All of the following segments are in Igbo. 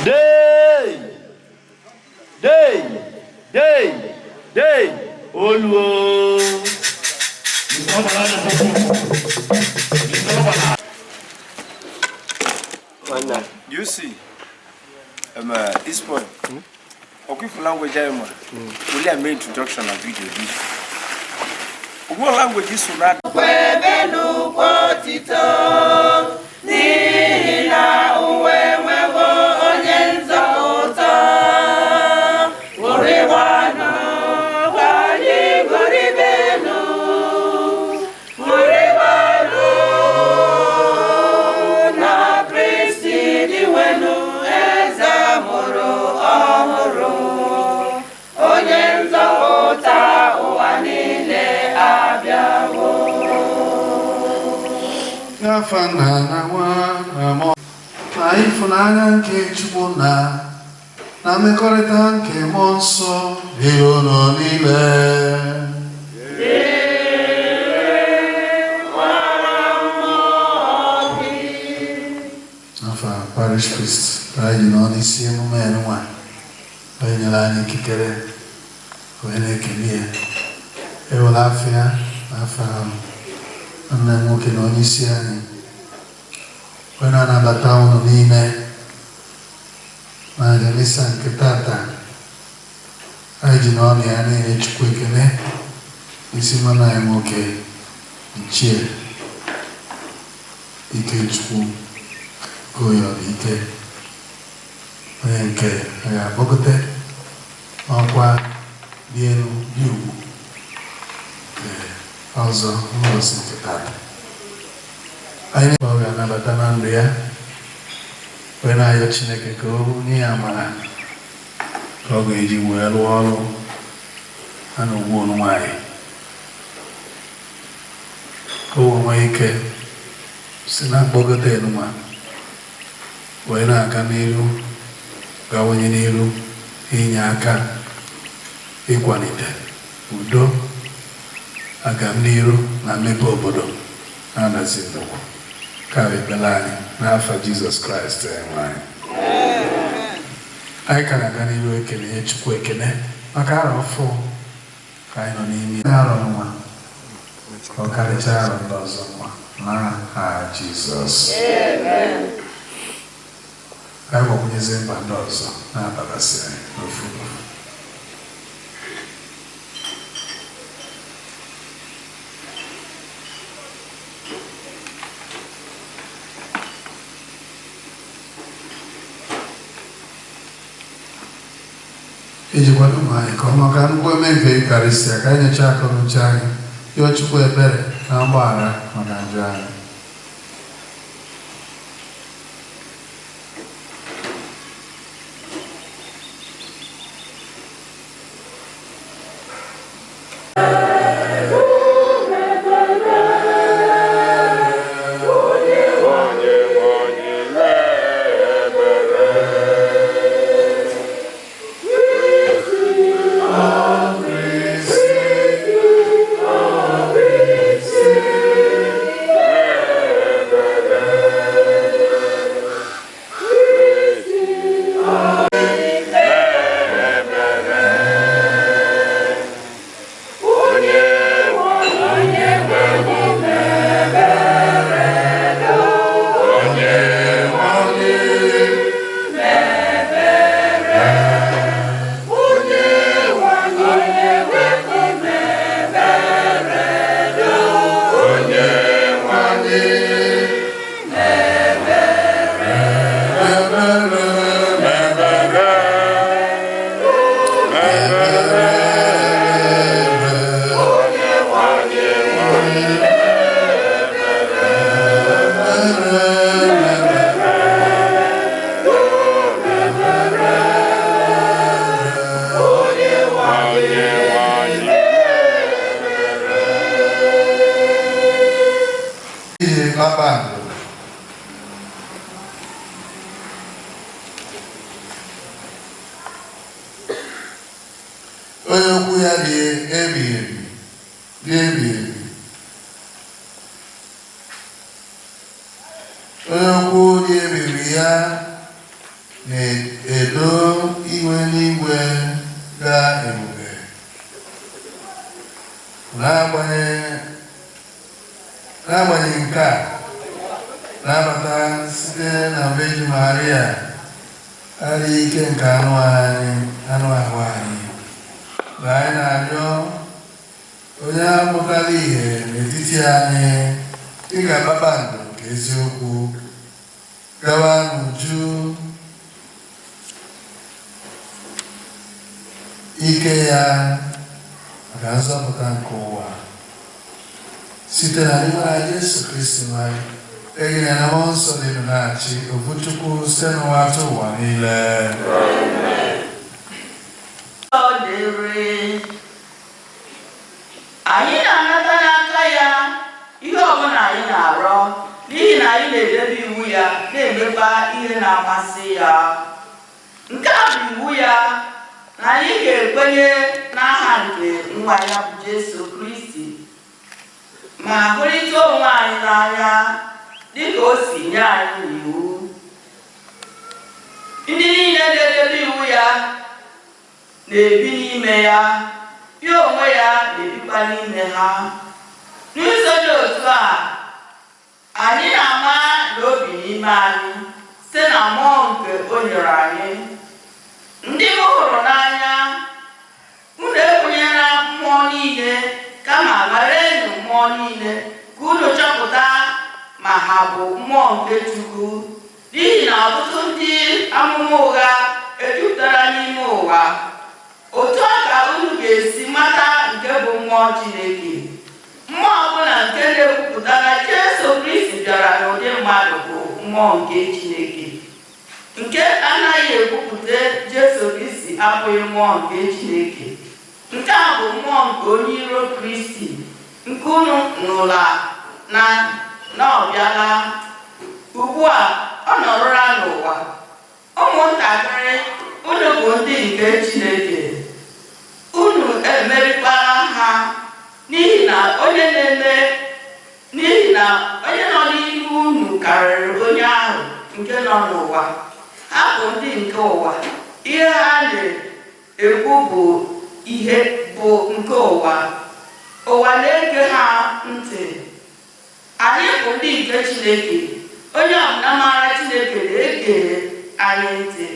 Day, Oluo. You see, this point, okay, for language, will I make introduction of video? What language is that? Fana na wa na ifunanya nke Chukwu na mmekọrịta nke Mmụọ Nsọ dị ụlọ niile. Afa parish priest anyị nọ n'isi emume nwa onye nyere anyị ikikere onye na-ekele ya ewela afọ ya n'afọ ahụ nna nwoke na onye isi anyị onye na-anabata ụnụ n'ime na ajalisa nke tata anyị ji n'ọnụ ya na-enye Chukwu ekele isi nwanne anyị nwoke Ichie Ikechukwu Oyorike onye nke ga-akpọgote ọkwa dị elu dị ugwu ọzọ n'ụbọchị nke tata anyị ga-anabata na ndụ ya wee na-ayọ Chineke ka o nye ya amara ka ọ ga-eji wee rụọ ọrụ ha na ugwu ọnụ nwanyị ka o nwee ike si na mkpọgote enuma wee na-aga n'iru gawanye n'iru inye aka ịkwalite udo agamniru na mmepe obodo na-adazi nnukwu ka ekpere anyị n'afọ Jizọs Kraịst anyị. Anyị ka na-aga n'iru ekele nye Chukwu ekele maka arọ ọfụ ka anyị nọ n'ime arọ nwa ka ọ karịchaa arọ ndị ọzọ nwa n'aha Jizọs. Ka anyị gbakwunyezi mba ndị ọzọ na-abakasị anyị n'ofu n'ofu. Iji kwado anyị ka ọma ka nnukwu eme nke Eukarịstịa ka anyị nyechaa akọ n'uche anyị yọọ Chukwu ebere na mgbaghara maka njọ anyị. Onye okwu ya dị ebighị ebi. Onye okwu dị ebiri ya na-edo iwe n'igwe gaa ebube. N'agbanyeghị nke a, na-abata site na Virgin Maria adịghị ike nke anụ ahụ anyị, na anyị na-arịọ onye amụtala ihe n'etiti anyị ịga kpakpando nke eziokwu gawa n'uju ike ya maka nzọpụta nke ụwa site na n'ime anyị Yesu Kristi anyị egere na mmụọ nsọ dị na-achị ofu Chukwu site n'ụwa atọ ụwa niile. Anyị na-anata n'aka ya ihe ọbụla anyị na-arọ n'ihi na anyị na-edebe iwu ya na-emekwa ihe na-amasị ya. Nke a bụ iwu ya, na anyị ga-ekwenye n'aha nke nwa ya bụ Jesu Kristi ma hụrịta onwe anyị n'anya dịka o si nye anyị n'iwu. Ndị niile na-edebe iwu ya na-ebi n'ime ya, ya onwe ya na-ebikwa n'ime ha. N'ụzọ dị otu a, anyị na-ama n'obi n'ime anyị site na mmụọ nke o nyere anyị. Ndị m hụrụ n'anya, unu ekwenyere mmụọ niile, kama gharanụ mmụọ niile ka unu chọpụta ma ha bụ mmụọ nke Chukwu, n'ihi na ọtụtụ ndị amụma ụgha ejupụtara n'ime ụwa. Otu a ka unu ga-esi mata nke bụ mmụọ Chineke. Mmụọ ọbụla nke na-ekwupụta na Jesu Kristi bịara n'ụdị mmadụ bụ mmụọ nke Chineke. Nke anaghị ekwupụta Jesu Kristi abụghị mmụọ nke Chineke. Nke a bụ mmụọ nke onye iro Kristi, nke unu nụla na ọ bịala. Ugbu a ọ nọrọla n'ụwa. Ụmụntakịrị, unu bụ ndị nke Chineke. Unu emerikwara ha, n'ihi na onye nọ n'ihu unu karịrị onye ahụ nke nọ n'ụwa. Ha bụ ndị nke ụwa, ihe ha na-ekwu bụ ihe bụ nke ụwa. Ụwa na-ege ha ntị. Anyị bụ ndị nke Chineke. Onye ọbụla maara Chineke na-ege anyị ntị.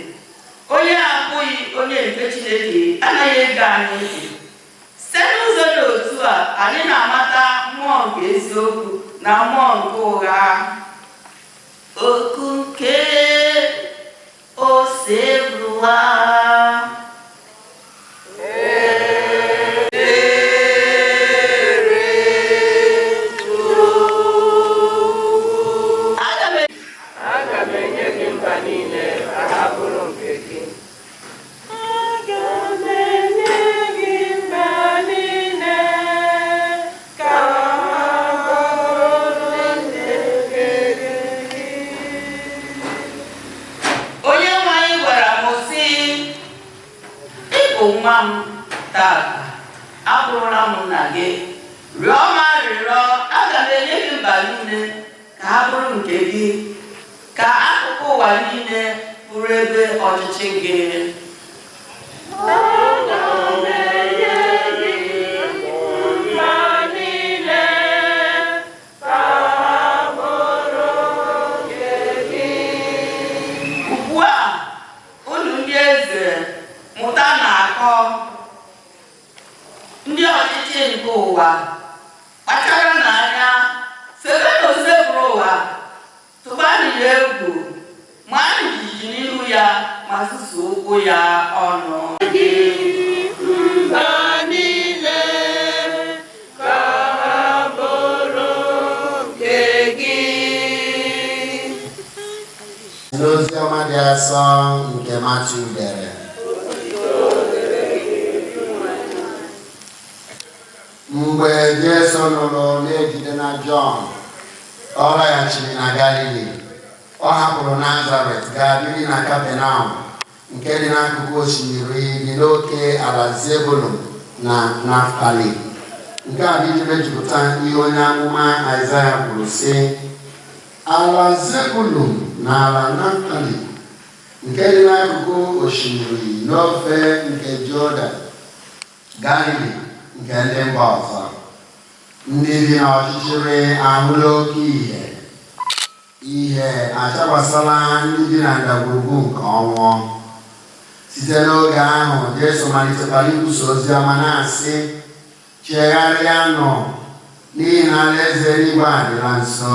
Onye abụghị onye nke Chineke anaghị ege anyị ntị. Site n'ụzọ dị otu a, anyị na-amata mmụọ nke eziokwu na mmụọ nke ụgha. Oku nke osebụwa nwa m taa, abụrụla m nna gị. Rịọ m arịrịọ, aga m enye gị mba niile ka ha bụrụ nke gị, ka akụkụ ụwa niile bụrụ ebe ọchịchị gị. Ugbu a, unu ndị eze, mụta na-akọ ndị ọchịchị nke ụwa, kpachara n'anya, febe na osebụrụ ụwa, tụbanụ ya egwu, ma jijiji n'ihu ya, ma susuo ụkwụ ya ọnụ. Mba niile ka ha bụrụ nke gị. N'ozi ọma dị asọ nke Matiu dere. Mgbe Jesu nụrụ na-ejide na Jọn, ọ laghachiri na Galili. Ọ hapụrụ Nazaret gaa biri na Kapernaum, nke dị n'akụkụ osimiri dị n'oke ala Zebulun na Naftali. Nke a bụ iji mejupụta ihe onye amụma Aịzaya kwuru sị, ala Zebulun na ala Naftali nke dị n'akụkụ osimiri n'ofe nke Jọdan, Galili nke ndị mba ọzọ. Ndị bi n'ọchịchịrị ahụla oke ihe achakwasala ndị bi na ndagwurugwu nke ọnwụ. Site n'oge ahụ, Jesu malitekwara ikwusa ozi ọma na-asị, chegharịanụ n'ihi na alaeze eluigwe adịla nso.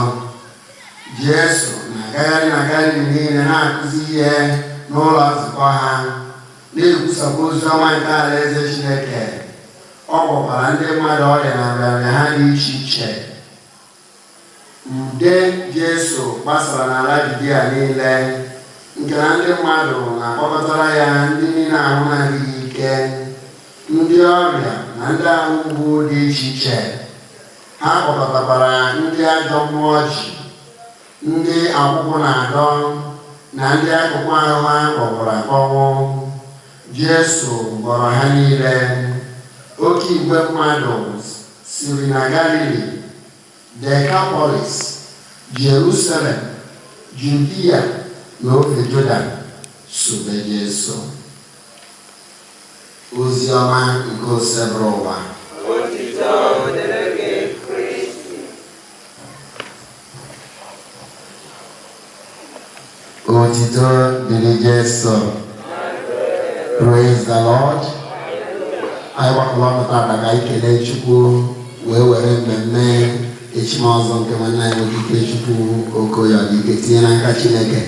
Jesu na-agagharị na Galili niile na-akụzi ihe n'ụlọ nzukọ ha, na-ekwusakwa ozi ọma nke alaeze Chineke. Ọ gwọkwara ndị mmadụ ọrịa na nrịanrịa ha dị iche iche. Ude Jesu gbasara n'ala Judia niile, nke na ndị mmadụ na-akpọkọtara ya ndị niile ahụ na-adịghị ike, ndị ọrịa na ndị ahụ mgbu dị iche iche. Ha kpọkọtakwara ndị ajọ mmụọ ji, ndị akwụkwọ na-adọ, na ndị akụkụ ahụ ha kpọkwara akpọnwụ. Jesu gwọrọ ha niile. Oke igwe mmadụ siri na Galili, Decapolis, Jerusalem, Judea na ofe Jọdan sobe Jesu. Ozi ọma nke osebere ụwa. Otito dịrị Jesu. Praise the Lord. Anyị gbakọrọ ọnọdụ ka anyị kelee Chukwu wee were mmemme echimọzọ nke nwanne anyị nwoke Chukwu Okoye Ọdịike tinye n'aka Chineke.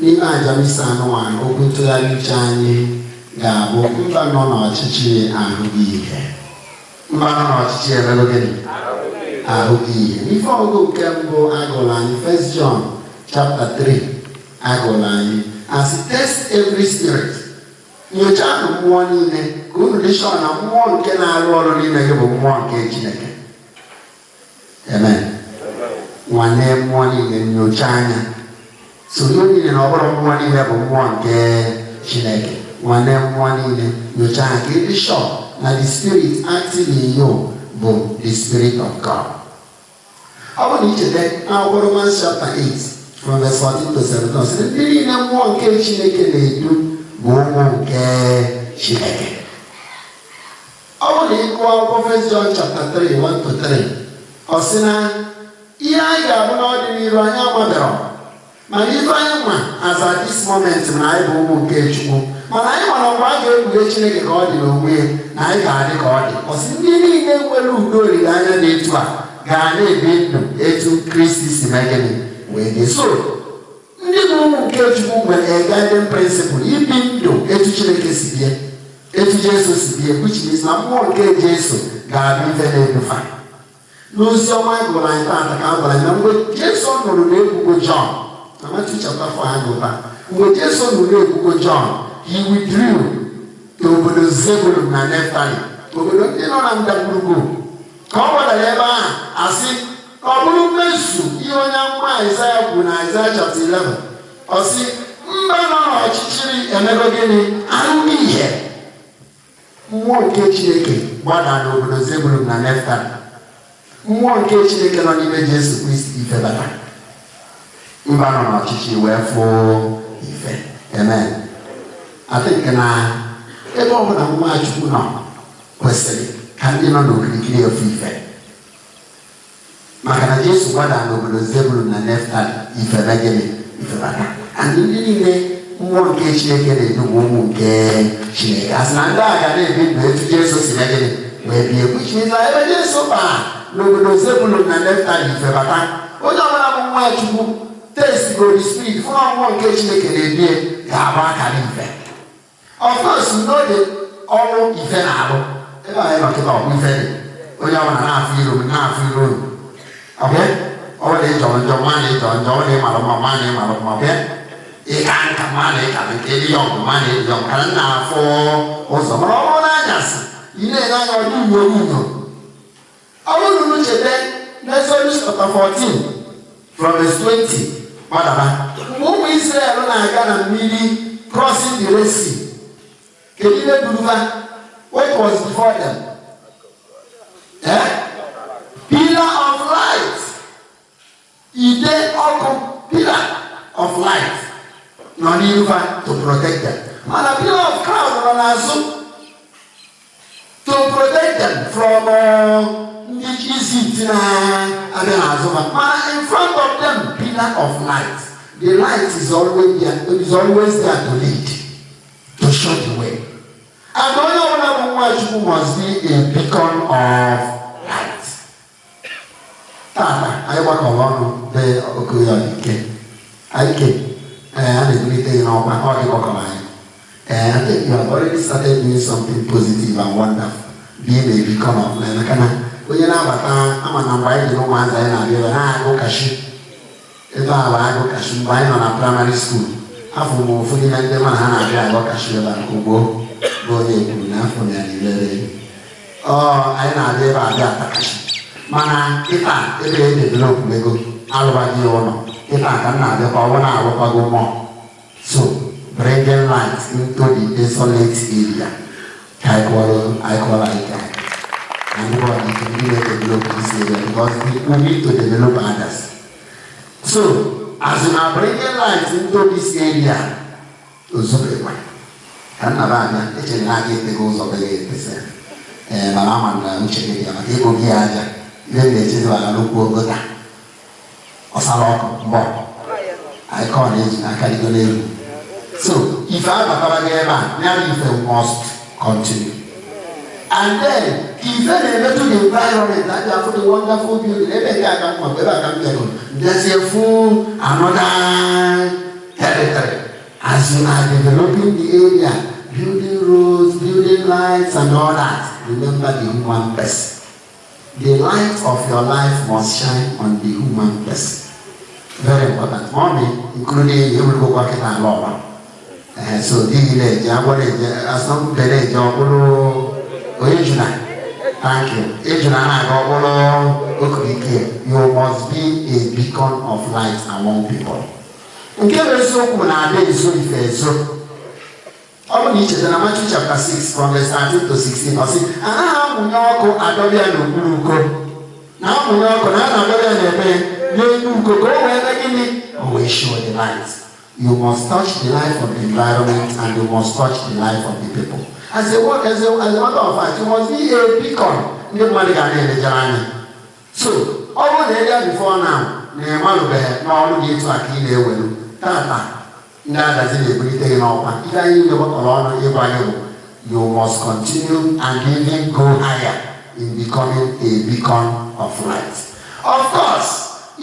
N'ime aja misa anụnwa, okwu ntụgharị uche anyị ga-abụ mba nọ n'ọchịchị ahụghị ihe. Mba nọ n'ọchịchị emego gịnị? Ahụghị ihe. N'ife ọgụgụ nke mbụ agụrụ anyị 1 John chapter 3 agụrụ anyị asị test every spirit. Nyochaa mmụọ niile ka unu dị sure na mmụọ nke na-arụ ọrụ n'ime gị bụ mmụọ nke Chineke. Amen. Nwanne mmụọ niile nyochaa anya. So ihe niile na ọ bụrụ mmụọ niile bụ mmụọ nke Chineke. Nwanne mmụọ niile nyochaa anya ka ị dị sure na the spirit acting in you bụ the spirit of God. Ọ bụ na icheta akwụkwọ Romans chapter 8 from verse 14 to 17 sị ndị niile mmụọ nke Chineke na-edu bụ ụmụ nke Chineke. Ọ bụ na ịgụọ akwụkwọ 1 John chapter 3 1 to 3 ọ sị na ihe anyị ga-abụ n'ọdịnihu anyị amabeghị, mana ife anyị nwa as at this moment na anyị bụ ụmụ nke Chukwu, mana anyị nwere mgbe a ga-ekpughe Chineke ka ọ dị n'onwe ya na anyị ga-adị ka ọ dị. Ọ sị ndị niile nwere udo olileanya na etu a ga na-ebi ndụ etu Kristi si megịnị wee dị. So ndị bụ ụmụ nke Chukwu nwere a guiding principle ibi ndụ etu Chineke si bie, etu Jesu si bie, which means na mmụọ nke Jesu ga-abịa ife na-edufa. N'ozi ọma gụrụ anyị taata ka a gwara anyị na mgbe Jesu nụrụ na-ebugo Jọn na Matthew chapter 4 anyị ụba, mgbe Jesu nụrụ na-ebugo Jọn, he withdrew to obodo Zebulun na Neftali, obodo ndị nọ na ndagwurugwu, ka ọ gbadara ebe ahụ asị ka ọ bụrụ mmezu ihe onye amụma Aịzaya kwuru na Aịzaya chapter 11. Ọ sị mba nọ n'ọchịchịrị emego gịnị? Ahụghị ihe. Mmụọ nke Chineke gbadara n'obodo Zebulun na Neftali. Mmụọ nke Chineke nọ n'ime Jesu Kristi ifebata. Mba nọ n'ọchịchị wee fụ ife. Amen. I think na ebe ọ bụla nwa Chukwu nọ kwesịrị ka ndị nọ n'okirikiri efu ife. Maka na Jesu gbadara n'obodo Zebulun na Neftali ifebe gịnị? Ifebata. And ndị niile mmụọ nke Chineke na-edu bụ ụmụ nke Chineke. Asị na ndị a ga na-ebi ndụ etu Jesu si na gịnị wee bie. Which means na ebe Jesu bara n'obodo Zebulun na Neftali ifebata, onye ọbụla bụ nwa Chukwu test go the spirit fún ọmọ nke Chineke na-ebie ga-abụ akara ife. Of course, n'oge ọrụ ife na-abụ ebe anyị nọkịta ọgwụ ife dị onye ọbụla na-afụ iro unu. Okay? Ọ dị ịjọ njọ, ma na ịjọ njọ, ọ dị ịmara mma, ma na ịmara mma. Okay? Ịka nka, ma na ịka nke dị yọngụ, ma na ịdị yọngụ. Ka m na-afụ ụzọ. Mana ọ bụrụ n'anyasị, ị na-enye anya ọdụ unyo. Ọ bụrụ na unu cheta n'Exodus chapter 14 from verse 20 gbadaba, mgbe ụmụ Israel na-aga na mmiri crossing the Red Sea, kedu ihe duruba? What was before them? Pillar of light. Ide ọkụ, pillar of light not even to protect them. And a pillar of cloud on us to protect them from Egypt and in front of them, pillar of light. The light is always there. It is always there to lead, to show the way. And all you must be a beacon of light. I work along the Okuya. I came and I believe in all my heart. And I think you have already started doing something positive and wonderful. Being a beacon of light. When you know I'm an umbrella, you know, once I go cashier. If I go cashier, buying on a primary school. After moving and the man, I go cashier and go. Go there, for me. Oh, I know they are there. Mana, if I develop, we go. I'll buy you on. If I can have the power, I will go more. So, bringing light into the desolate area. I call it. And God can really develop this area because we need to develop others. So, as we are bringing light into this area, and Navana, it's a nugget that goes over 8%. And Mama and Uchi, they go here, then they say, I look over that. Or Salok, I call it, I can't go. So, if I have a Gaba, now you must continue. And then, if they to the environment that you have put a wonderful building, there's a full another territory. As you are developing the area, building roads, building lights, and all that, remember the human person. The light of your life must shine on the human person. Very important. Mommy, including you will go working on law. So, the village, as long as thank you. You must be a beacon of light among people. Matthew chapter 6 from verse 13 to 16. I say, always show the light. You must touch the life of the environment and you must touch the life of the people. As a matter of fact, you must be a beacon. So, all the area before now, you must continue and even go higher in becoming a beacon of light. Of course, I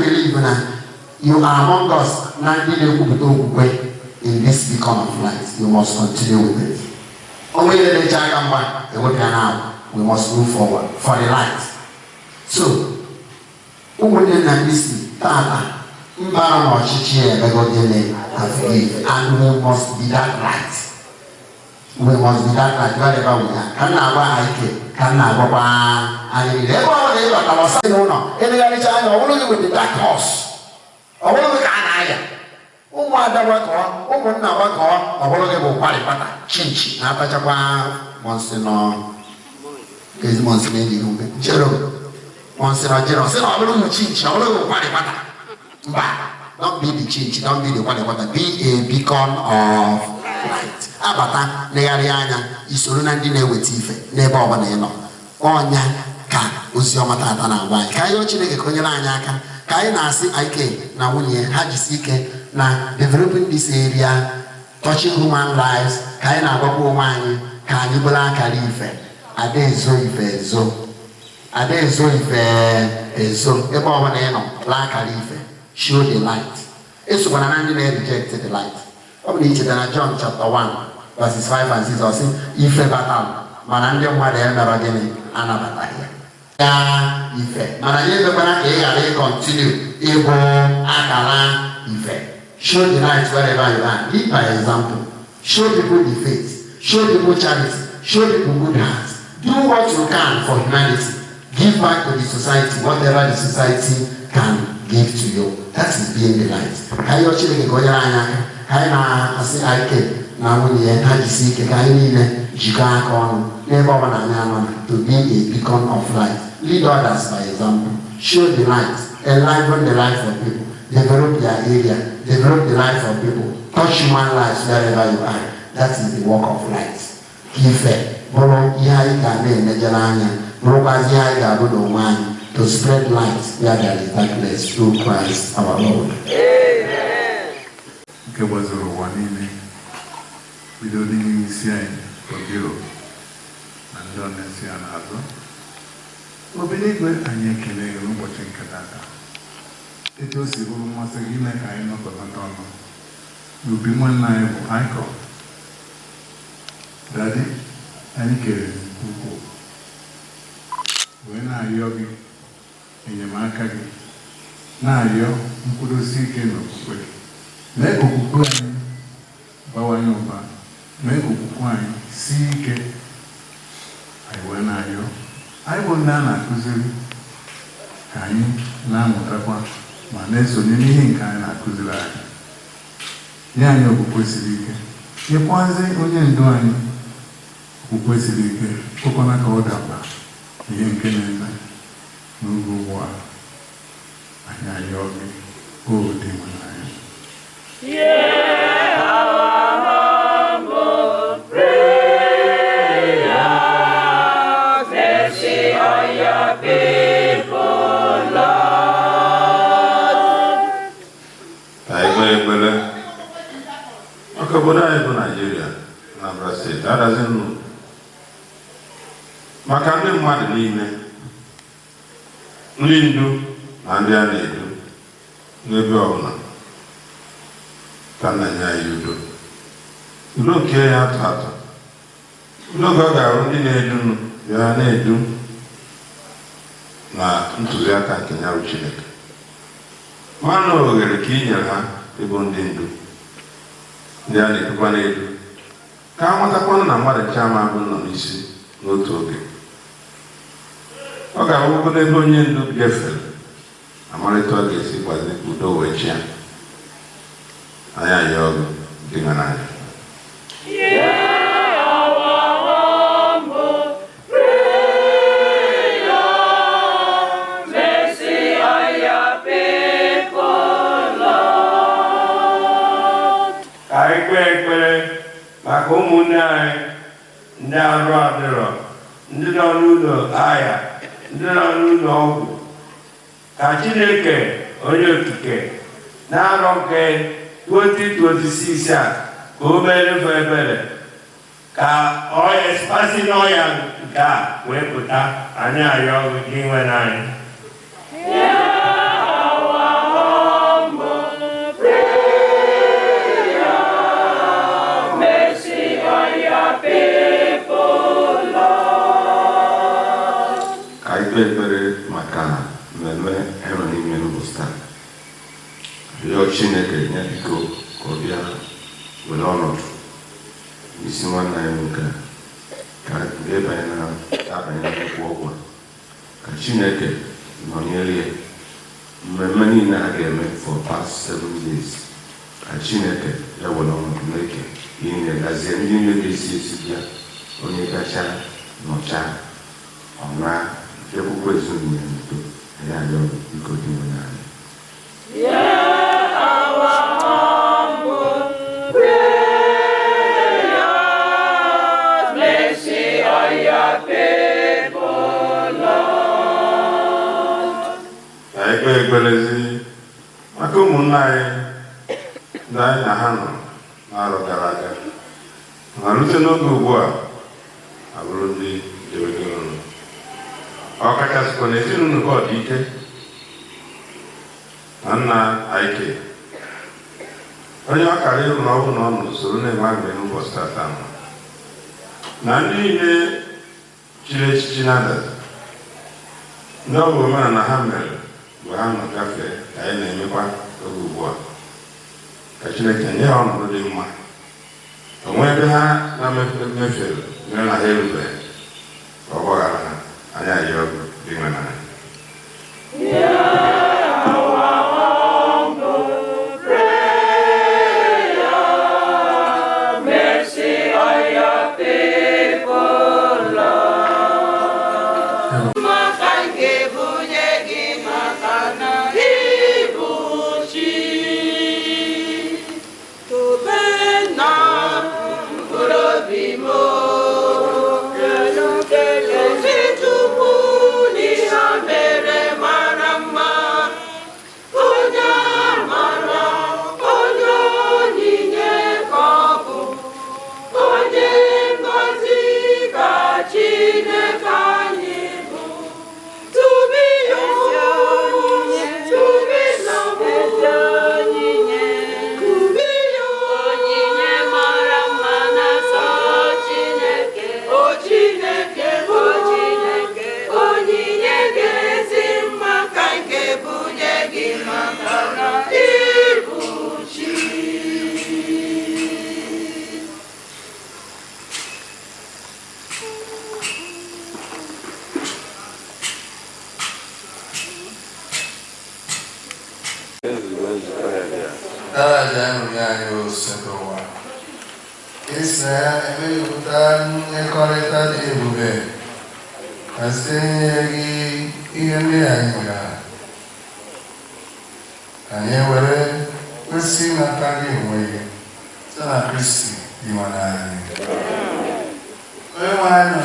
believe you are among us in this beacon of light. You must continue with it. We must move forward for the light. So, and we must be that light. We must be that light wherever we are. With the dark horse. Don't be the chinchi, don't be the water. Be a beacon of light. Abata, Negariana, Isuruna Dine with Tife, Neba Waneno, Onya, Ka, Usiomata na Wai, Kayo Chile Konyaka, Kaina si Ike, Nawunie, Hajisike, na developing this area, touching human lives, Kaina Babu Wani, Kanibula Kalife, Ade Zoife, Eba Waneno, La Kalife. Show the light. It's when an enemy rejected the light. Probably John chapter 1, verses 5 and 6 or say, if a battle, Manandem Wade Narageni, Anabataya. Ife. Manandem continue. Ebo Akala Ife. Show the light wherever you are. Lead by example. Show people the faith. Show people charity. Show people good hearts. Do what you can for humanity. Give back to the society, whatever the society can give to you. That is being the light. Kayo chile go yana kaina asi ike na wuni hajisi kaini jika kono never wana to be a beacon of light. Lead others by example. Show the light. Enliven the life of people. develop their area, develop the life of people, touch human lives wherever you are. That is the work of light. Kife, bolo ihai kane nejalanya, bolo kazi ihai gabudo man to spread light where there is darkness through Christ our Lord. Amen. Kebazoro wanini, bidoni misiai kodiro, andone siana hazo. Obinigwe anyekele rumboche nkadaka. Ito sibulu masagine kaino kotantono. Lupimwan na ebu aiko. Daddy, anyekele uko. Wena ayogi, enyemaka gi. Na ayo, mkudosi keno kukwe. Meko kukwani, bawa nyomba. Meko kukwani, sike. Aiwena ayo. Aibu nana kuzili. Kanyi, na mutakwa. Manezo nini hinka na kuzili ayo. Nyanyo kukwesirike. Ye kwanze onye ndoani. Kukwesirike. Kukona kaodamba. Ye nkeneza. Nugu wa. Anyayogi. Ode mwanayo. Yeah, our humble prayer, mercy on your people, Lord. Aigwe Akaboda ego Nigeria, Anambra State. That doesn't know. Makande mmadụ niile, ndị ndu na ndị a na-edu n'ebe ọbụla ka nna nye anyị udo. Udo nke ya atọ atọ. Udo ka ọ ga-arụ ndị na-edu ya na-edu na ntụziaka nke ya bụ Chineke. Mmanụ oghere ka i nyere ha ịbụ ndị ndu ndị a na-edukwa na-edu ka ha matakwanụ na mmadụ nchama abụ nọ n'isi n'otu oge. Ọ ga-awụgo n'ebe onye ndu gefere amalite ọ ga-esi gbazi udo wee chịa. Anya ya ọgụ dị na n'anya. Maka ụmụnne anyị ndị arụ adịrọ, ndị nọ n'ụlọ ahịa, ndị nọ n'ụlọ ọgwụ, ka Chineke onye okike na-arọ nke 2026 a ka o merefu ebere ka ọya spasi n'ọya nke a wee pụta anyị ayọ gị nwe n'anyị. Ekpere maka mmemme enwe n'ime n'ụbọchị taa. Rịọ Chineke nye biko ka ọ bịa were ọnọdụ n'isi nwanne anyị nwoke ka ga-ebanye n'akwụkwọ ọgwụ ka Chineke nọnyere ya mmemme niile a ga-eme for past 7 days ka Chineke ya were ọnọdụ n'eke ihe na-egazie ndị niile ga-esi esi bịa onye kacha nọcha ọnwa ekwukwe ezinụlọ n'udo ya ayọ biko dị nwere anyị. Ekpelezi maka ụmụnna anyị ndị anyị na ha nọ n'arọ gara aga ma rute n'oge ugbu a abụrụ ndị ewego ọrụ. Ọkachasịkwa n'ezinụlọ nke ọdịike na nna Aike onye ọ kara ịrụ na ọ bụ na ọ nọ usoro na-enwe agbe n'ụbọchị tata na ndị niile chiri echichi na adazi ndị ọ bụ omenala ha mere mgbe ha nọ gafee ka anyị na-emekwa oge ugbu a ka Chineke nye ha ọnọdụ dị mma onwe ebe ha na-emefere mere na ha erubeghị ka ọ gbaghara ha. Anya ya ọgụ dị nwe n'anya. Maka nke bunye gị maka na ịbụ chi Taraja Nuyani Sekowa. Isa Emelutan Ekoreta de Bube. Asegi Iyemi Anga. Anyewere Kwesi Nakagi Wege. Sana Kristi Iwanani. Wemano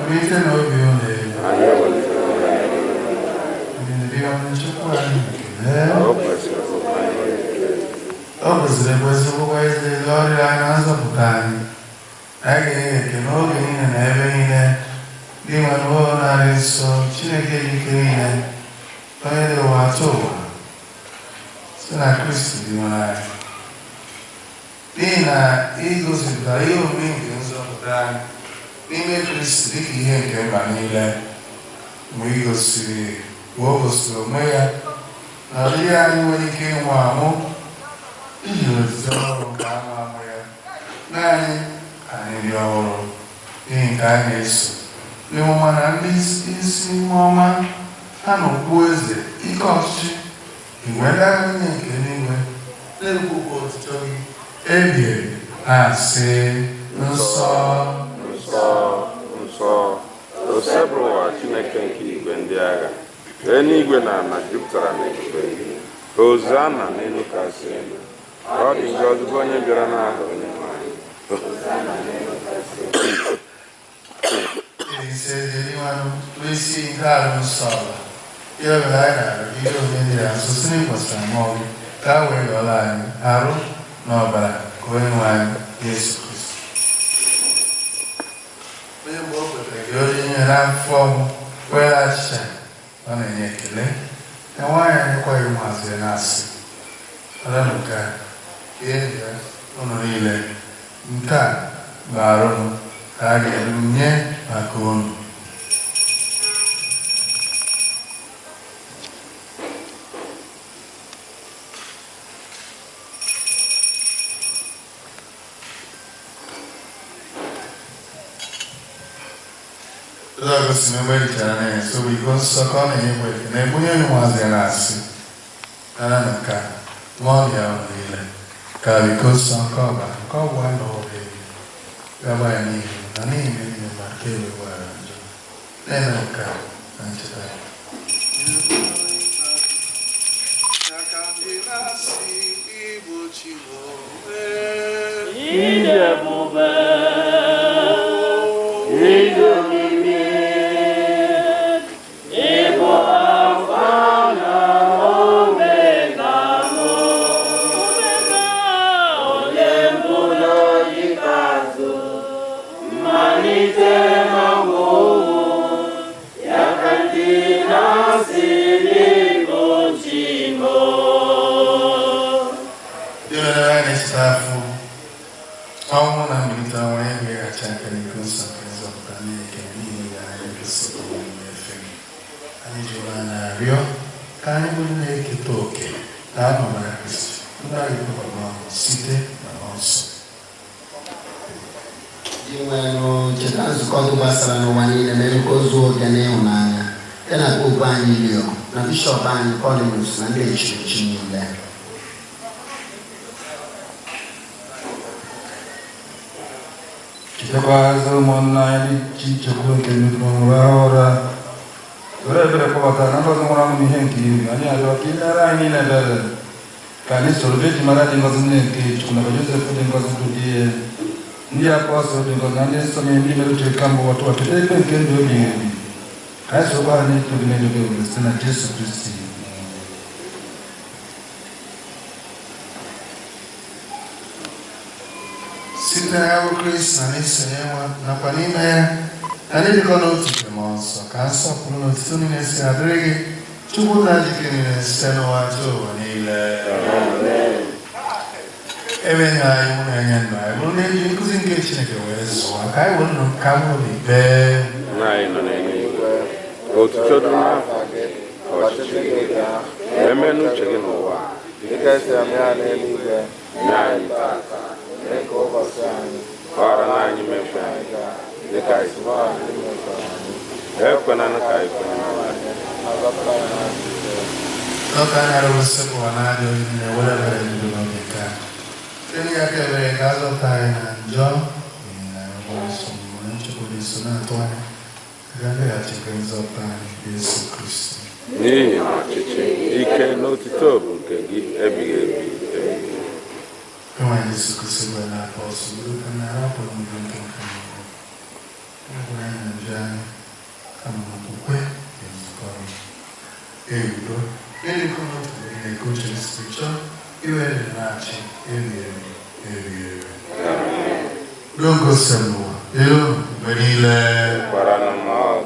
Amite no bione. Bione chukwani. Obuzire bweze lori anaanza bukani. Age kenoge ine na ebe ine. Dima nuo na riso chineke ike ine. Pamele watowa. Sina Kristi dimana. Dina igosipụta ihe omume nke nzọpụta n'ime Kristi dịka ihe nke mba niile mgbe o gosiri onwe ya na ọdịghị anyị nwere ike ịnwụ anwụ iji rụzite ọrụ nke anụ ahụ ya naanị anyị dị ọhụrụ n'ihi nke a na-eso n'ịnwụma na ndị isi ọma ha na okpu eze ike ọchịchị igwe ndị agha niile nke n'igwe na-ekwukwa otuto gị Ebi asị nsọ osebụwa Chineke nke igwe ndị agha eluigwe na ala jupụtara n'ebube gị Hozana n'elu kasị elu ọ dị ngọzi bụ onye bịara n'aha Onyenwe anyị ise dịrịwanụ isi nke arụ nsọ ala ya were anyị na-arụ ihe onye ndị a nsọ si n'ịkwasịra mmụọ gị ka a wee ghọrọ anyị arụ n'ọbara ka onye nwe anyị Yesu Kristi. Onye mgbe o kwetere gị onye nyere afọ ọgwụ were achịcha ọ na-enye ekele na nwaanyị anyịkwaghị ụmụazụ ya na-asị ọranụ nke a ihe ya ụnụ niile nke a bụ arụnụ ka a ga-eru nye maka unu. Logo si na merichara na so iko nsọ ka ọ na-enye kweke na ebunye ụmụazị ya na-asị ara na nka nwa ọbịa ahụ niile ka iko nsọ nke ọbara nke ọgwụ a na ọbịa gaba ya n'ihu na n'ihi na enyi ma nke ewegbara njọ na-eme nka na ncheta ya Bishop and Collinus and the church in there. Chikabazo monai chichukun kenukura ora kota na bazo mwana mihenti ani alo kinara ni na dada kani sorbe mara ngozne ke chukuna bajuze fude ngozudie ndia apostle ngozande some mimi meruche kambo watu watete kendo ni kaso ba ni tuginelo sana Yesu Kristo. Sita ya Kristo na nisewa na kwa nime ani kono tikemonso kanso kuno tsuni nesi adrege chubuda jikini neseno watu wanile amen ebenga yuna nyanda lone yikuzinge chineke wezo akai wono kamuli be na nene otuto duma ọchịchị ya emenu uche gị n'ụwa dịka esi ame ya n'eluigwe nye anyị tata mee ka ụbọchị anyị gbara na anyị mefu anyị dịka isibo anyị mefu anyị ekwena ka anyị kwena toka na usiku wanadio ni whatever you do not get. Ili yake wewe kazo tai na njoo na mwanzo mwanzo kulisona toa ganda ya chikenzo tai Yesu Kristo. Ni chiche ike no titobu kegi ebi. Kama Yesu Kristo na apostolo kana hapo mjumbe kama. Kuna njani kama mkwe mkono. Ego, ele como ele curte a escritura e ele nasce, ele. Longo Senhor, eu venile Para na mão.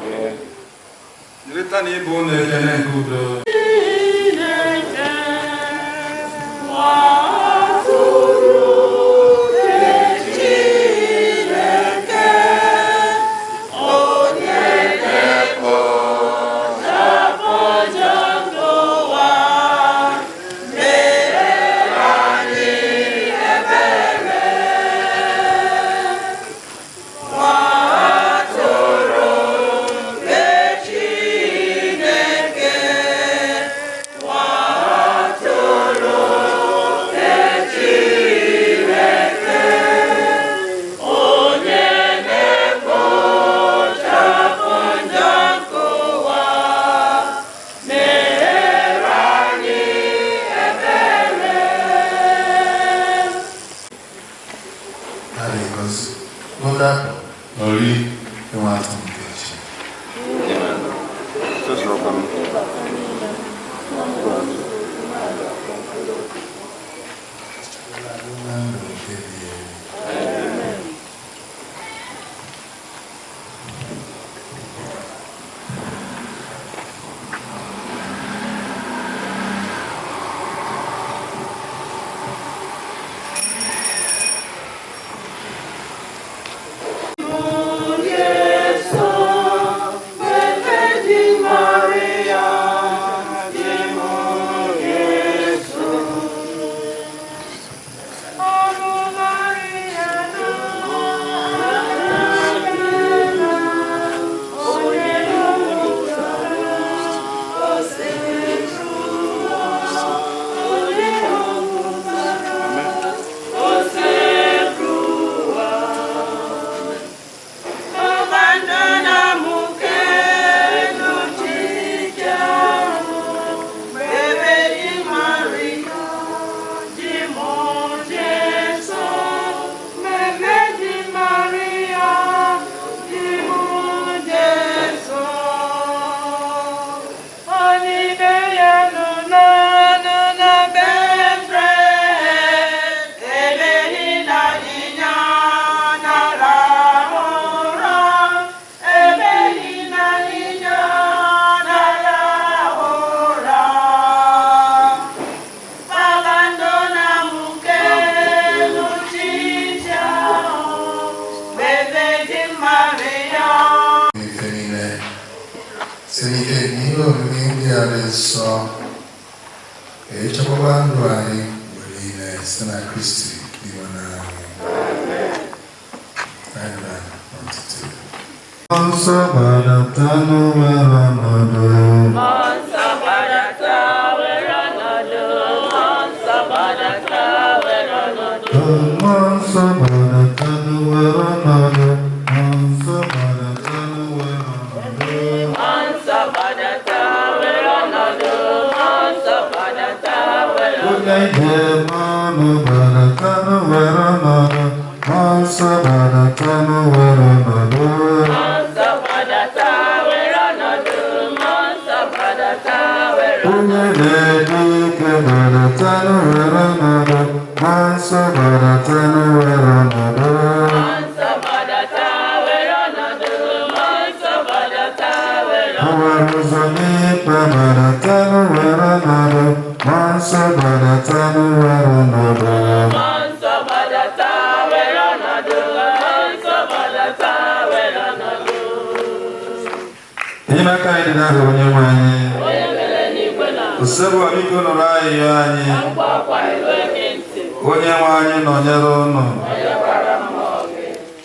Ele tá nem bom, né? Ele nem cuida.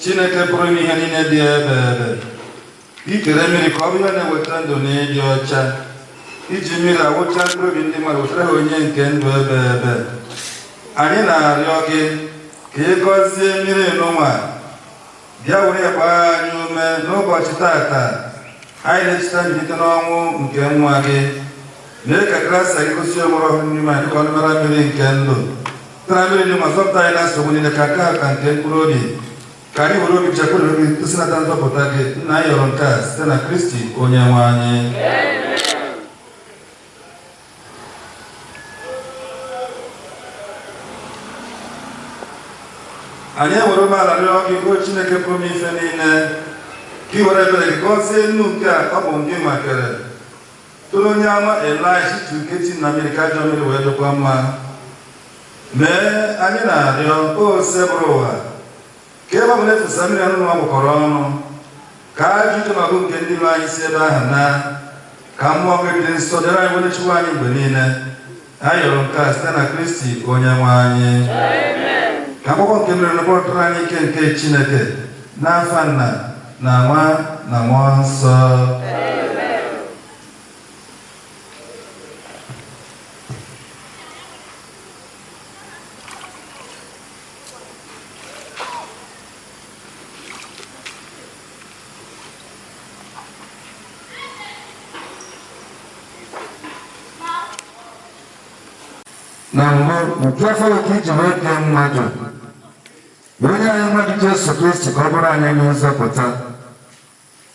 Chineke pụrụ ihe niile dị ebe ikere mmiri ka ọ bụrụ na-eweta ndụ na ịdị ọcha iji mmiri awụcha mkpụrụ obi ndị mmadụ wetara ha onye nke ndụ ebe ebe. Anyị na-arịọ gị ka ị gọzie mmiri n'ụwa, bịa were gbaa anyị ume n'ụbọchị tata anyị na-echeta mbilite n'ọnwụ nke nwa gị. Mee ka Kraịst gị gosi ọmụrụ ọhụrụ n'ime anyị dịka ọnụmara mmiri nke ndụ tara mmiri dị ma zọpụta anyị na nsogbu niile ka aka nke mkpụrụ obi, ka anyị were obi chekwara obi tụsịnata nzọpụta gị. Nna anyị yọrọ nke a site na Kristi onye nwe anyị. Anyị ewere ụgbọala rịọ gị o Chineke pụrụ ife niile, ka ị were ebere gị gọzie nnu nke a ọ bụ gị makere tụrụ onye ama Elisha Chuketi na mmiri ka ajọ mmiri wee dịkwa mma. Mee anyị na-arịọ o sebụrụ ụwa ka ebe ọbụla efusa mmiri anụ nwa gbakọrọ ọnụ, ka ajụjụ na ọgụ nke ndị ilo anyị si ebe ahụ na ka mmụọ gị dị nsọ dịrị anyị were chukwu anyị mgbe niile. Anyị yọrọ nke a site na Kristi onye nwe anyị. Ka akwụkwọ nke mmiri nọkọtara anyị ike nke Chineke n'afa Nna na Nwa na Mmụọ Nsọ. Na mbụ nke afọ ka iji wee kee mmadụ onye anyị mmadụ Jesu Kristi ka ọ bụrụ anyị onye nzọpụta.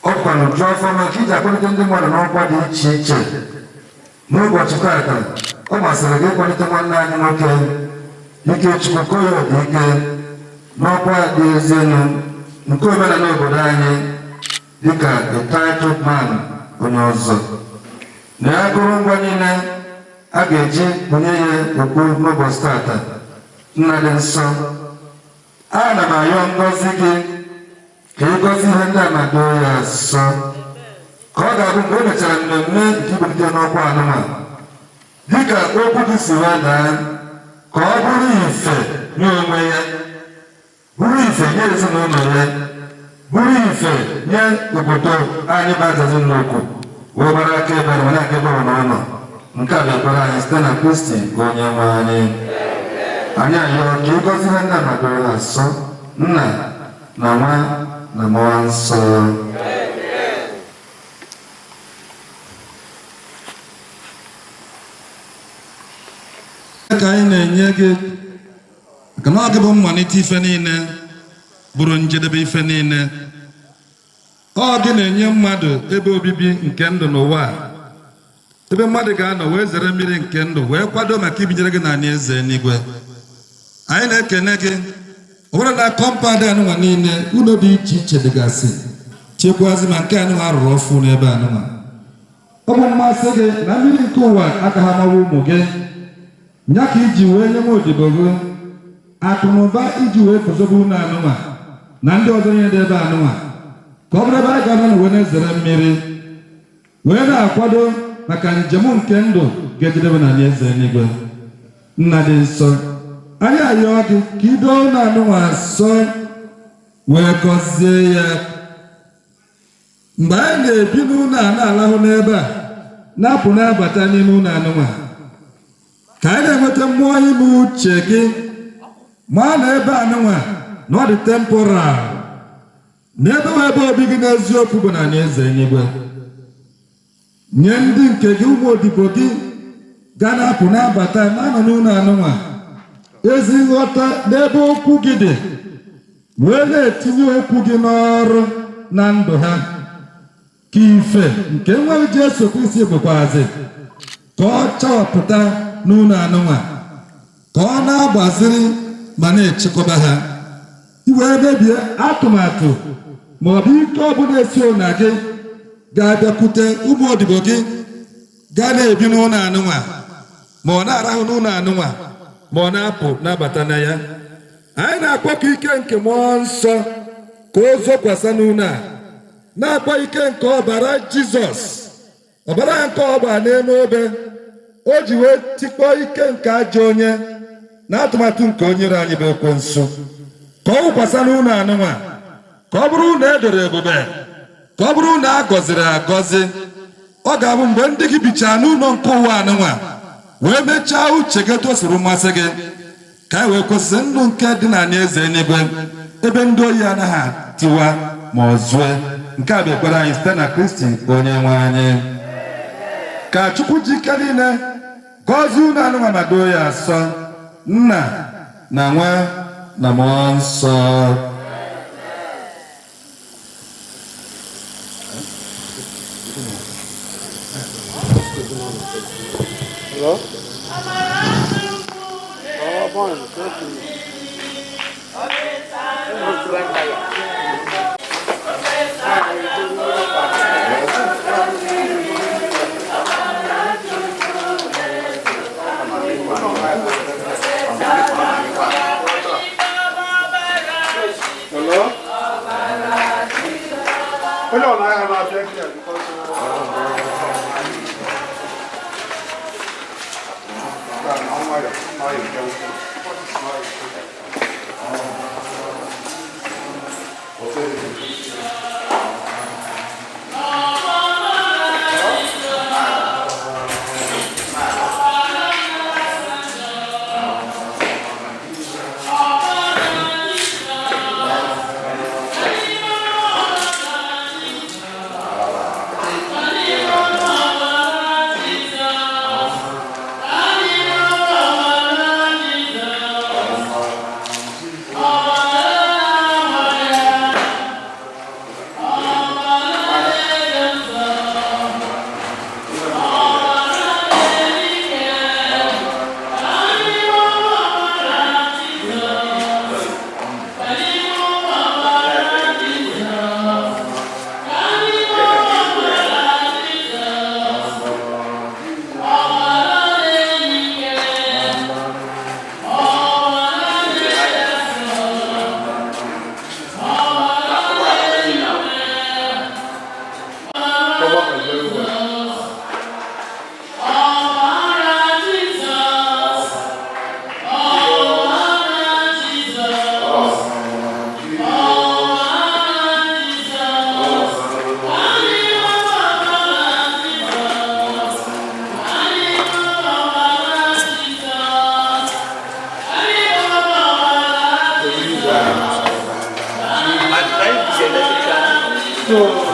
Ọ kwanụ jụọ afọ maka iji akpọlite ndị mmadụ n'ọkwa dị iche iche. N'ụbọchị tata ọ masịrị gị ịkwalite nwanne anyị nwoke Ikechukwu Koyọdị Ike n'ọkwa dị ezi elu nke omenala obodo anyị dịka a titled man onye ọzọ. Na akụrụngwa niile a ga-eji bunye ya okpu n'ụbọchị tata. Nna dị nsọ, ana m ayọ ngọzi gị ka ị gọzie ihe ndị a na-adoo ya asọ, ka ọ ga-abụ mgbe e mechara mmemme nke ibilite n'ọkwa anụma dịka okwu gị si wee daa, ka ọ bụrụ ife nye onwe ya, bụrụ ife nye ezinụlọ ya, bụrụ ife nye obodo anyị bazazi n'okwu wee gbara aka ebe na aka ebe ọnọ. Nke a ga-ekwere anyị site na Kristi onye nwe anyị. Anyị ayọrọ ka ị gọzie ihe ndị a na-adọrọ ya asọ, Nna na Nwa na Mmụọ Nsọ. Ka anyị na-enye gị ka na ọ gị bụ mmalite ife niile bụrụ njedebe ife niile. Ọ gị na-enye mmadụ ebe obibi nke ndụ n'ụwa a, ebe mmadụ ga-anọ wee zere mmiri nke ndụ wee kwado maka ibinyere gị n'ala eze n'igwe. Anyị na-ekene gị ọ bụrụ na kọmpandị anụnwa niile ụlọ dị iche iche dịgasị chekwazi ma nke anụnwa rụrụ ọfụ n'ebe anụnwa. Ọ bụ mmasị gị na mmiri nke ụwa aka ha mawa ụmụ gị, nya ka iji wee nye nwa odibo gị akụnụba iji wee guzobe ụlọ anụnwa na ndị ọzọ nye dị ebe anụnwa, ka ọ bụrụ ebe anyị ga-anọ wee na-ezere mmiri wee na-akwado maka njem nke ndụ ga-ejedebe na alaeze n'igwe. Nna dị nsọ, anyị ayọọ gị ka ido ụlọ anụnwa nsọ wee gọzie ya. Mgbe anyị na-ebi n'ụlọ a na-alahụ n'ebe a na-apụ na-abata n'ime ụlọ anụnwa, ka anyị na-enweta mmụọ ime uche gị ma na ebe anụnwa na ọ dị temporal, na ebe nwa ebe obi gị n'eziokwu bụ na alaeze n'igwe. Nye ndị nke gị ụmụ odibo gị ga na-apụ na-abata na-anọ n'ụlọ anụnwa ezi nghọta n'ebe okwu gị dị, wee na-etinye okwu gị n'ọrụ na ndụ ha, ka ife nke nwa Jesu Kristi bụkwazi ka ọ chawapụta n'ụlọ anụnwa, ka ọ na-agbaziri ma na-echekwaba ha, iwee mebie atụmatụ ma ọ bụ ike ọbụla esi na gị ga-abịakwute ụmụ odibo gị ga na-ebi n'ụlọ anụnwa, ma ọ na-arahụ n'ụlọ anụnwa, ma ọ na-apụ na-abata na ya. Anyị na-akpọ ka ike nke Mmụọ Nsọ ka o zokwasa n'ụlọ a, na-akpọ ike nke ọbara Jizọs, ọbara nke ọgba n'elu obe o ji wee tikpọọ ike nke ajọ onye na atụmatụ nke onye iro anyị bụ Ekwensu, ka ọ wụkwasa n'ụlọ anụnwa, ka ọ bụrụ na edoro ebube, ka ọ bụrụ na a gọziri agọzi, ọ ga-abụ mgbe ndị gị bicha n'ụlọ nke ụwa anụnwa wee mechaa uche gị tosiri mmasị gị ka e wee kwesịrị ndụ nke dị na eze eluigwe ebe ndị oyi anaghị atiwa ma ọ zue. Nke a bụ ekpere anyị site na Kristi onye nwe anyị. Ka Chukwu ji ike niile gọzie unu anụnwa ma doo ya asọ, Nna na Nwa na Mmụọ Nsọ. Hello? Fine. Hello? Hello, I have a check here because Oh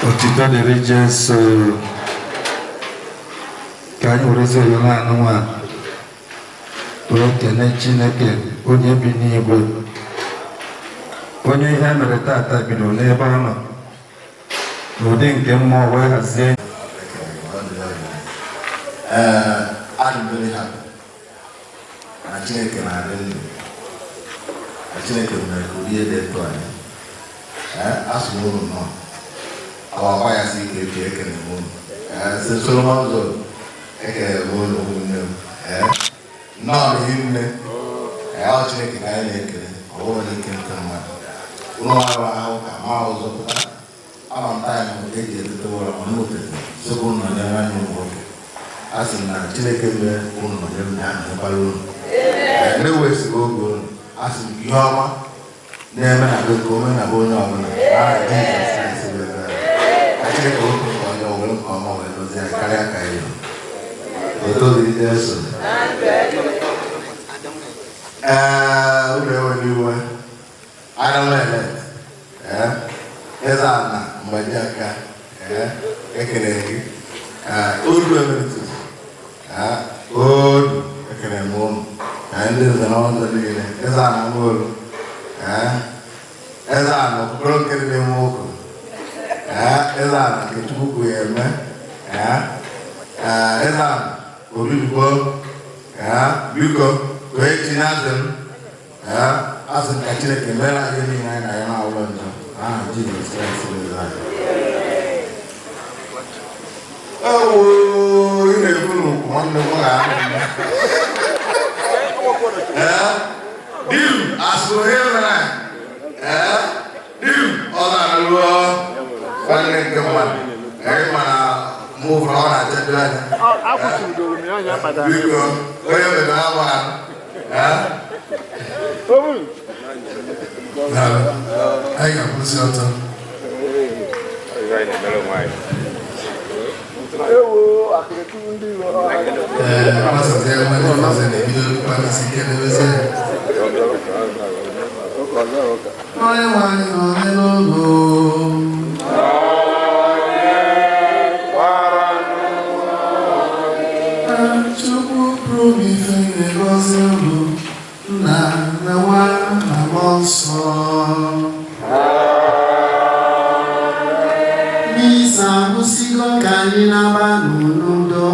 Otito dịrị Jesu ka anyị werezi ohere anụnwa were kene Chineke onye bi n'igwe, onye ihe mere tata bido n'ebe ọ nọ n'ụdị nke mmụọ wee hazie. I'm very happy. I Chineke na-adị ndụ. Chineke mere ka ụdị ede etu anyị. Asụ m unu nọ. Ọwa ya si ike ebi ekele m unu. Si Solomon Zoro ekele m unu ụmụnne m. Nnọọ n'ihi nne. Ọ Chineke ka anyị na-ekele. Ọ bụrụ na ike nke mmadụ. Ụlọ ọrụ ahụ ka ma ụzọ pụta. Ama m taa ya na eji etete ụlọ ọnụ otete. Sokwu nọ n'ebe anyị ụmụ nwoke. Asị na Chineke mere unu nọ n'ebe ahụ n'ịkwara unu. Na-ewesighị oge unu. Asị m ihe ọma na-eme na be ka ome na be onye ọbụla. Jizọs Kraịst were ka Chineke wepụ nke ọjọọ were nke ọma wee dozie anyị karịa ka anyị nọ. Otu dị Jesu. Unu enweghị iwe. Adam elect. Eze ana mgbaji aka. Ekele gị. Odu emeritus. Odu ekele m unu. Ndị nze na ọzọ niile. Eze ana n'olu. Eze ana okpukpere nke dị n'ime ụkwụ. Eze ana nke Chukwu kwuru ya eme. Eze ana obibibo. Biko wee tinye azụ m. Azụ ka Chineke mere anyị niile anyị na ya na-awụlọ njọ. Jizọs Kraịst were anyị. Ị na-ekwu n'ukwu nwanne m ga-anụ. Dim asụrụ ihe mere dim ọ na-alụ nwanne nke mmadụ. Mana mụ ụfọdụ ọ na-achado anya. Biko onye mere agba anyị ga-akwụsị ọtọ. Masazi ya mmadụ ọzọ na-ebido kpamisi ike n'ebezi ya. Onye nwanyị nọ n'elu Chukwu pụrụ ife na-egozi olu Nna na Nwa na Mmụọ Nsọ. N'isi agụsigo ka anyị na-agba n'udo.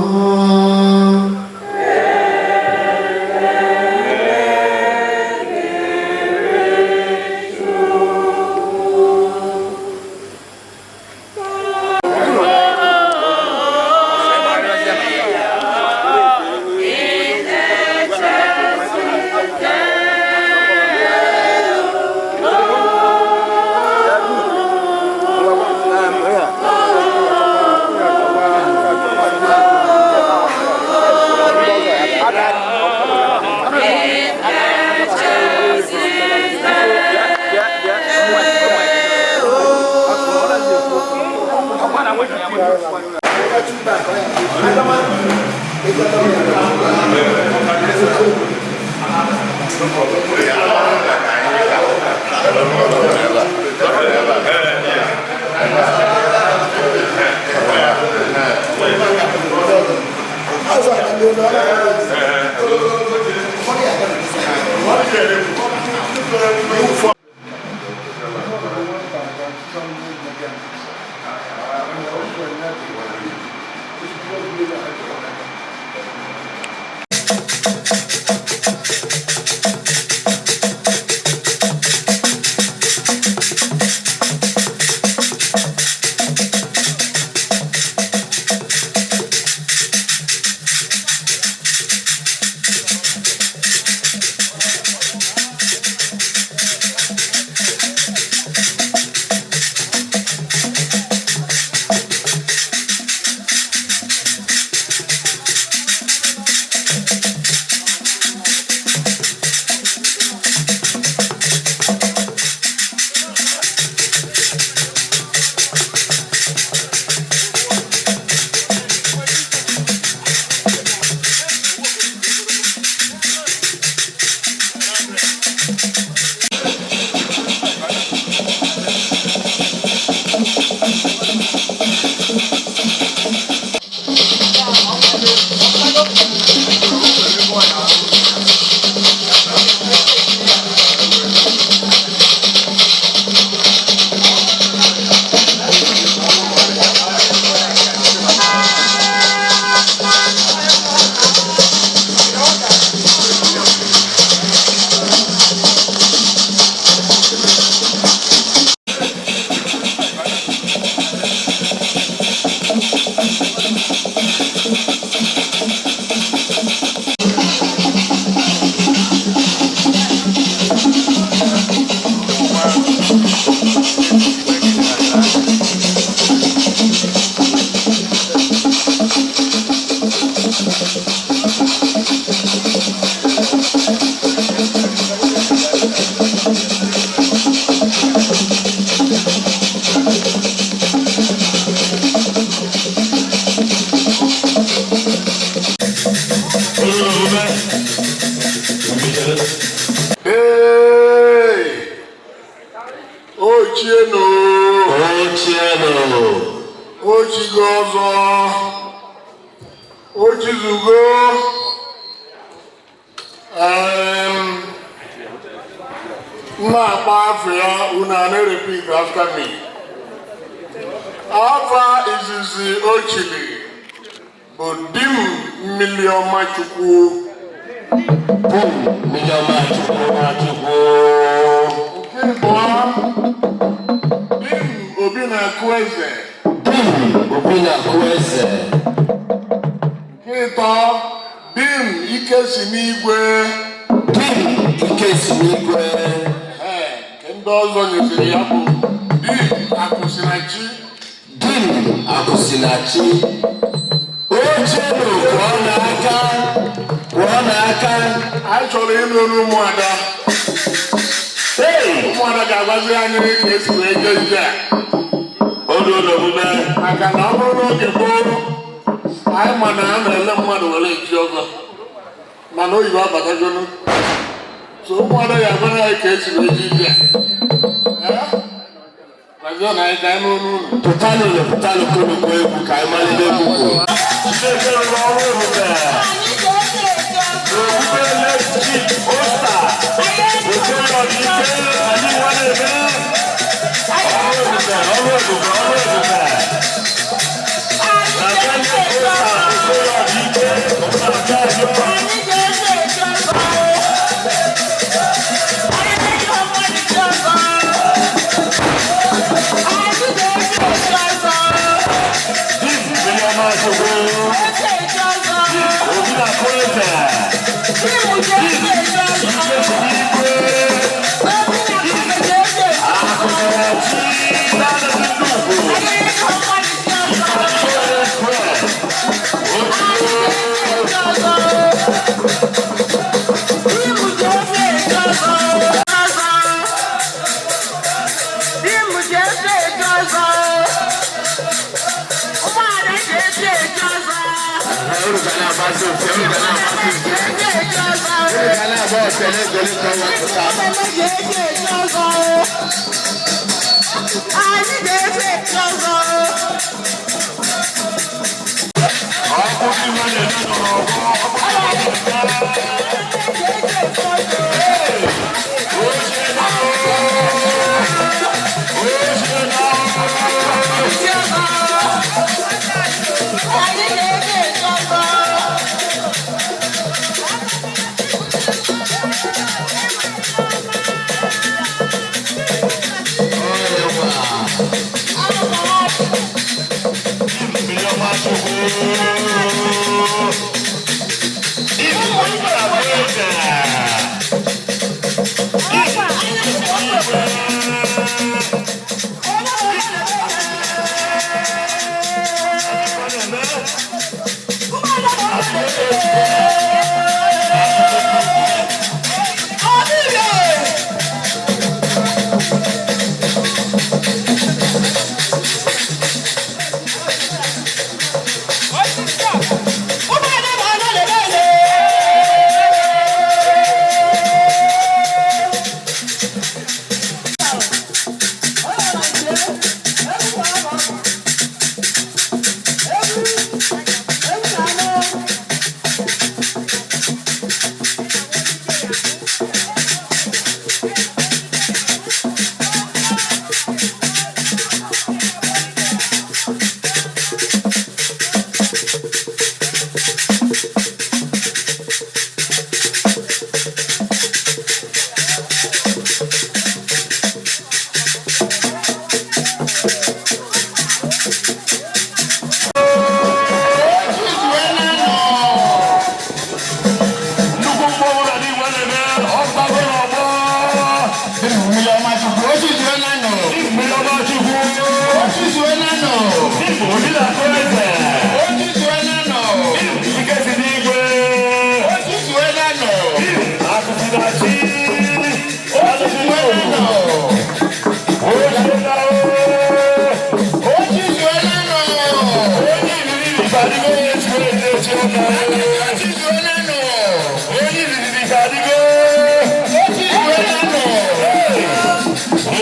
Ochieno. Ochigozo. Ochizugo. Afia, Unane repeat after me. Alpha is the Ochili. Bodim million machuku. Boom, million machuku. Okay, boy. Dim Obina Kweze. Kita Dim Ike Sinigwe. Ndozo nyesiri ya bụ Dim Akusinachi. Ochieno kwụọ n'aka. Anyị chọrọ ịnụ olu ụmụada. Ụmụada ga-agbazi anyị ka esi wee jee ije a. Maka na ọ bụrụ n'oge gboo, anyị ma na a na-ele mmadụ were eji ọzọ. Mana oyibo abatagonu. So ụmụada ga-agbazi anyị ka esi wee jee ije a. Putalo kono kwa ebu ka imali lebuko. Chideke rọrọ rube. Rube lechi osta. Rube lọdike ani wane be. Ọrọ rube. Nàbẹ́ni osta rube lọdike. Ọ̀sán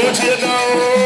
Ochieno.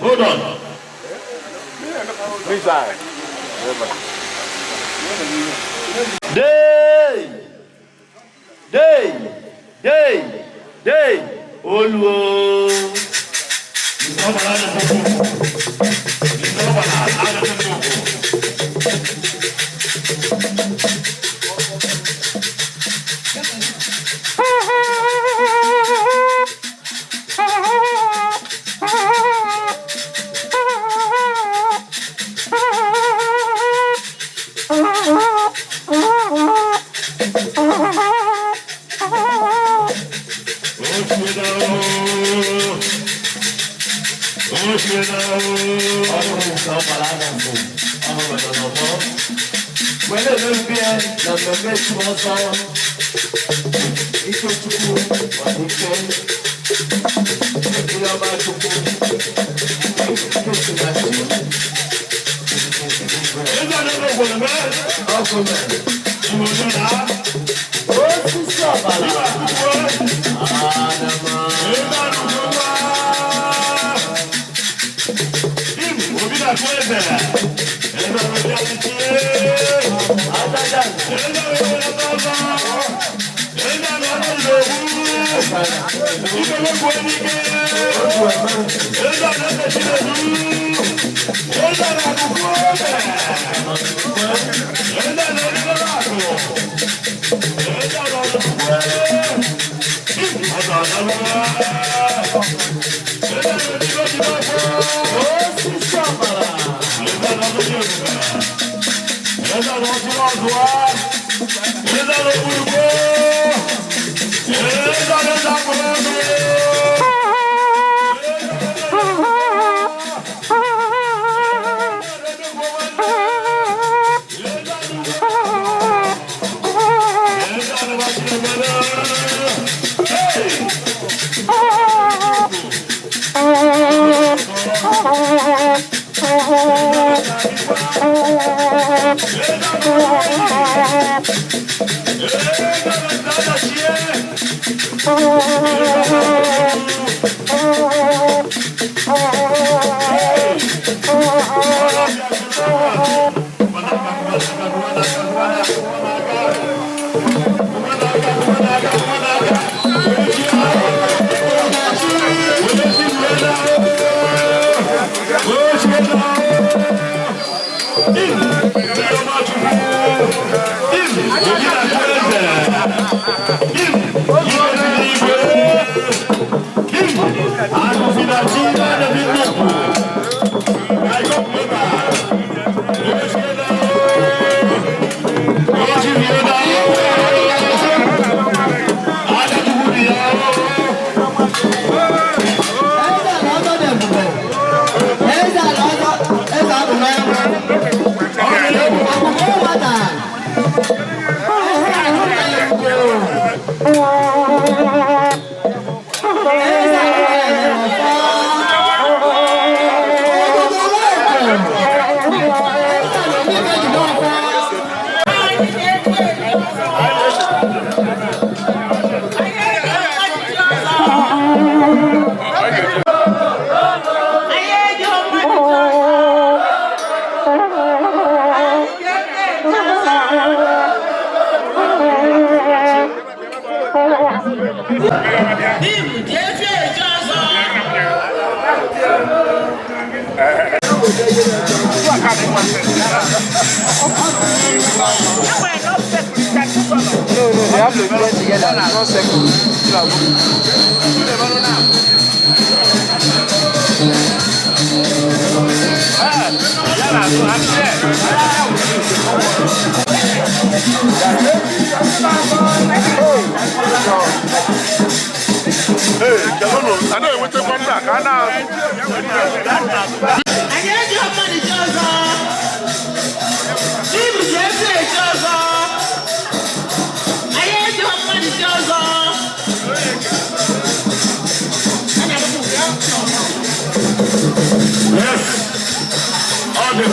Hold on. Day. Oluo.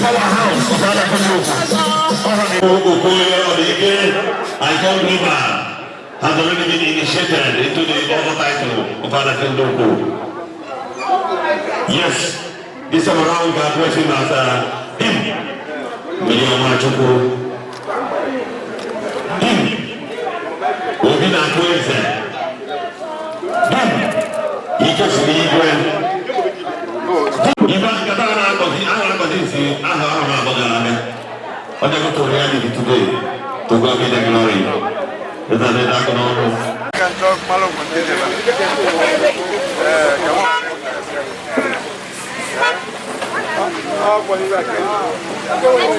powerhouse of other people. Has already been initiated into the other title of Adakendoku. Yes, this time around God bless him as him. Him. Obina Kweze. Him. He just leave when. Ivan Katana Kosi, Aha Bagana. What I got to reality today to go get the glory. I can talk Malum and